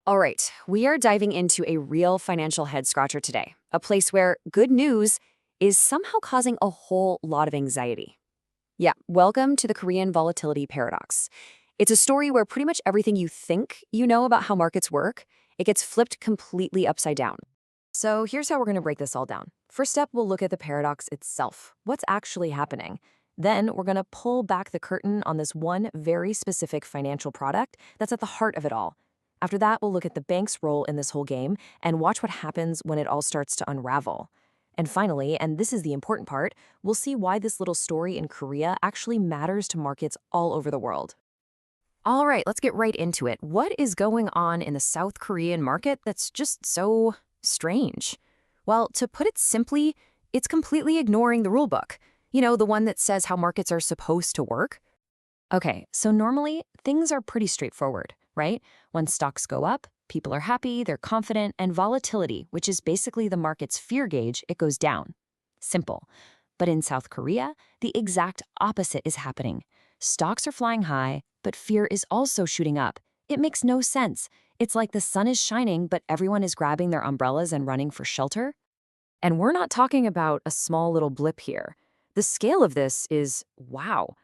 All right, we are diving into a real financial head scratcher today, a place where good news is somehow causing a whole lot of anxiety. Yeah, welcome to the Korean volatility paradox. It's a story where pretty much everything you think you know about how markets work, it gets flipped completely upside down. So here's how we're going to break this all down. First step, we'll look at the paradox itself. What's actually happening? Then we're going to pull back the curtain on this one very specific financial product that's at the heart of it all. After that, we'll look at the bank's role in this whole game and watch what happens when it all starts to unravel. And finally, and this is the important part, we'll see why this little story in Korea actually matters to markets all over the world. All right, let's get right into it. What is going on in the South Korean market that's just so strange? Well, to put it simply, it's completely ignoring the rule book. You know, the one that says how markets are supposed to work. Okay, so normally things are pretty straightforward, right? When stocks go up, people are happy, they're confident, and volatility, which is basically the market's fear gauge, it goes down. Simple. But in South Korea, the exact opposite is happening. Stocks are flying high, but fear is also shooting up. It makes no sense. It's like the sun is shining, but everyone is grabbing their umbrellas and running for shelter. And we're not talking about a small little blip here. The scale of this is wow.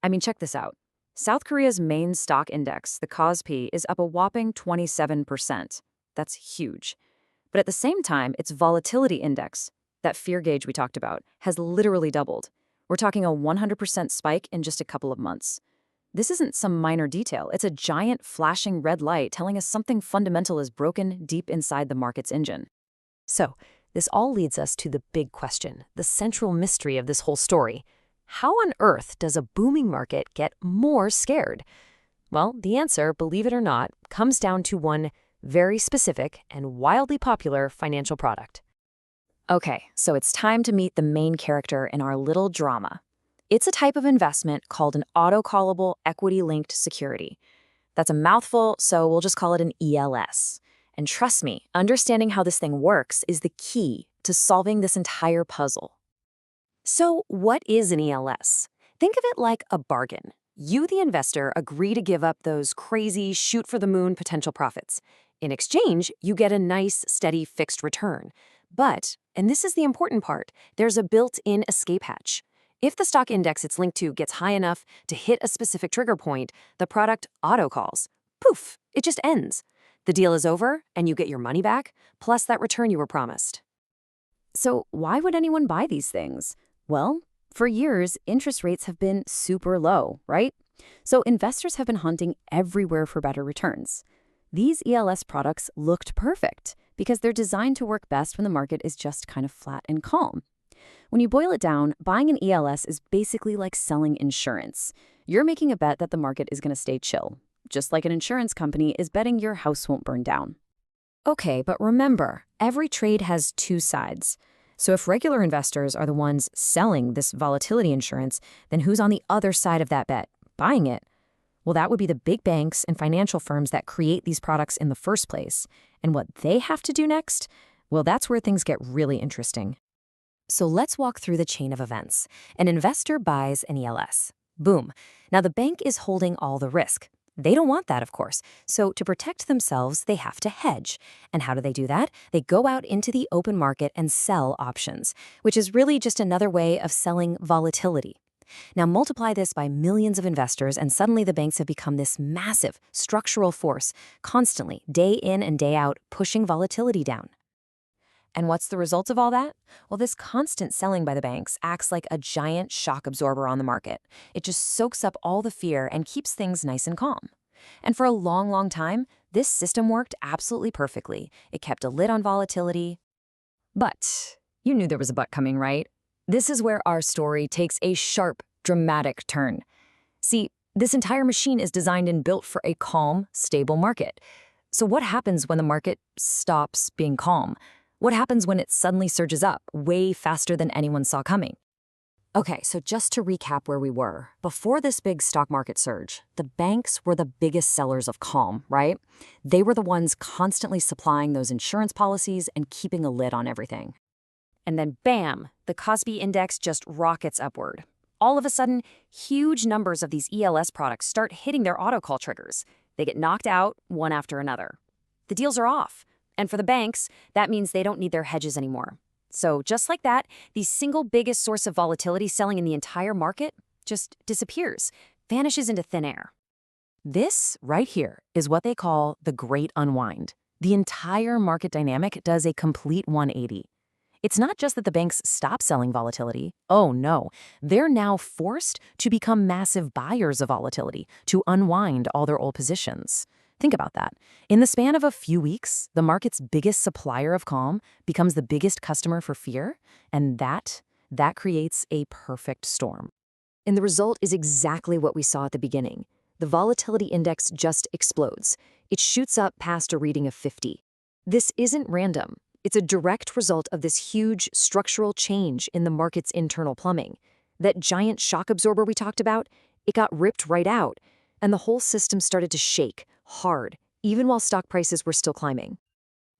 I mean, check this out. South Korea's main stock index, the Kospi, is up a whopping 27%. That's huge. But at the same time, its volatility index, that fear gauge we talked about, has literally doubled. We're talking a 100% spike in just a couple of months. This isn't some minor detail. It's a giant flashing red light telling us something fundamental is broken deep inside the market's engine. So, this all leads us to the big question, the central mystery of this whole story. How on earth does a booming market get more scared? Well, the answer, believe it or not, comes down to one very specific and wildly popular financial product. Okay, so it's time to meet the main character in our little drama. It's a type of investment called an autocallable equity-linked security. That's a mouthful, so we'll just call it an ELS. And trust me, understanding how this thing works is the key to solving this entire puzzle. So what is an ELS? Think of it like a bargain. You, the investor, agree to give up those crazy shoot-for-the-moon potential profits. In exchange, you get a nice, steady, fixed return. But, and this is the important part, there's a built-in escape hatch. If the stock index it's linked to gets high enough to hit a specific trigger point, the product auto-calls. Poof, it just ends. The deal is over, and you get your money back, plus that return you were promised. So why would anyone buy these things? Well, for years, interest rates have been super low, right? So investors have been hunting everywhere for better returns. These ELS products looked perfect because they're designed to work best when the market is just kind of flat and calm. When you boil it down, buying an ELS is basically like selling insurance. You're making a bet that the market is going to stay chill, just like an insurance company is betting your house won't burn down. Okay, but remember, every trade has two sides. So if regular investors are the ones selling this volatility insurance, then who's on the other side of that bet, buying it? Well, that would be the big banks and financial firms that create these products in the first place. And what they have to do next? Well, that's where things get really interesting. So let's walk through the chain of events. An investor buys an ELS. Boom. Now the bank is holding all the risk. They don't want that, of course. So to protect themselves, they have to hedge. And how do they do that? They go out into the open market and sell options, which is really just another way of selling volatility. Now multiply this by millions of investors, and suddenly the banks have become this massive structural force, constantly, day in and day out, pushing volatility down. And what's the result of all that? Well, this constant selling by the banks acts like a giant shock absorber on the market. It just soaks up all the fear and keeps things nice and calm. And for a long, long time, this system worked absolutely perfectly. It kept a lid on volatility. But you knew there was a but coming, right? This is where our story takes a sharp, dramatic turn. See, this entire machine is designed and built for a calm, stable market. So what happens when the market stops being calm? What happens when it suddenly surges up, way faster than anyone saw coming? Okay, so just to recap where we were, before this big stock market surge, the banks were the biggest sellers of calm, right? They were the ones constantly supplying those insurance policies and keeping a lid on everything. And then bam, the Kospi index just rockets upward. All of a sudden, huge numbers of these ELS products start hitting their autocall triggers. They get knocked out one after another. the deals are off. And for the banks, that means they don't need their hedges anymore. So just like that, the single biggest source of volatility selling in the entire market just disappears, vanishes into thin air. This right here is what they call the Great Unwind. The entire market dynamic does a complete 180. It's not just that the banks stop selling volatility. Oh no, they're now forced to become massive buyers of volatility, to unwind all their old positions. Think about that. In the span of a few weeks, the market's biggest supplier of calm becomes the biggest customer for fear, and that creates a perfect storm. And the result is exactly what we saw at the beginning. The volatility index just explodes. It shoots up past a reading of 50. This isn't random. It's a direct result of this huge structural change in the market's internal plumbing. That giant shock absorber we talked about, it got ripped right out, and the whole system started to shake, hard, even while stock prices were still climbing.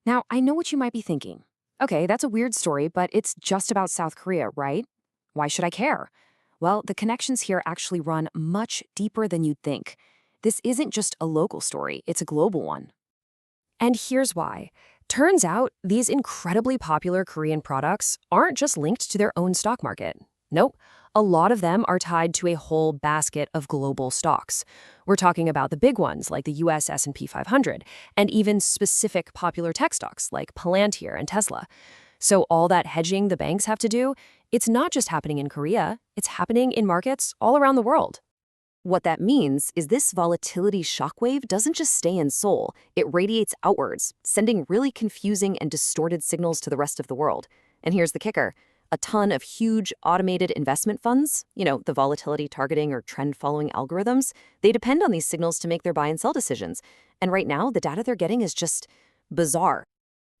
Now, I know what you might be thinking. Okay, that's a weird story, but it's just about South Korea, right? Why should I care? Well, the connections here actually run much deeper than you'd think. This isn't just a local story, it's a global one. And here's why. Turns out, these incredibly popular Korean products aren't just linked to their own stock market. Nope, a lot of them are tied to a whole basket of global stocks. We're talking about the big ones like the US S&P 500, and even specific popular tech stocks like Palantir and Tesla. So all that hedging the banks have to do, it's not just happening in Korea, it's happening in markets all around the world. What that means is this volatility shockwave doesn't just stay in Seoul, it radiates outwards, sending really confusing and distorted signals to the rest of the world. And here's the kicker. A ton of huge automated investment funds, the volatility targeting or trend following algorithms, they depend on these signals to make their buy and sell decisions. And right now, the data they're getting is just bizarre.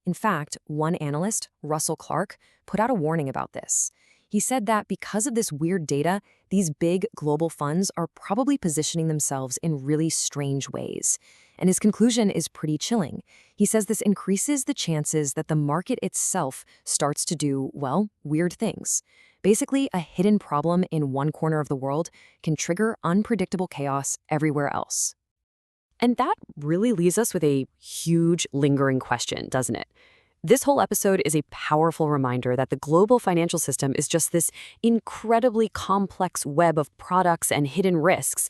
In fact, one analyst, Russell Clark, put out a warning about this. He said that because of this weird data, these big global funds are probably positioning themselves in really strange ways. And his conclusion is pretty chilling. He says this increases the chances that the market itself starts to do, well, weird things. Basically, a hidden problem in one corner of the world can trigger unpredictable chaos everywhere else. And that really leaves us with a huge, lingering question, doesn't it? This whole episode is a powerful reminder that the global financial system is just this incredibly complex web of products and hidden risks.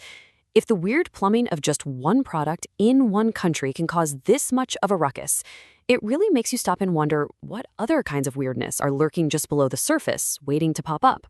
If the weird plumbing of just one product in one country can cause this much of a ruckus, it really makes you stop and wonder what other kinds of weirdness are lurking just below the surface, waiting to pop up.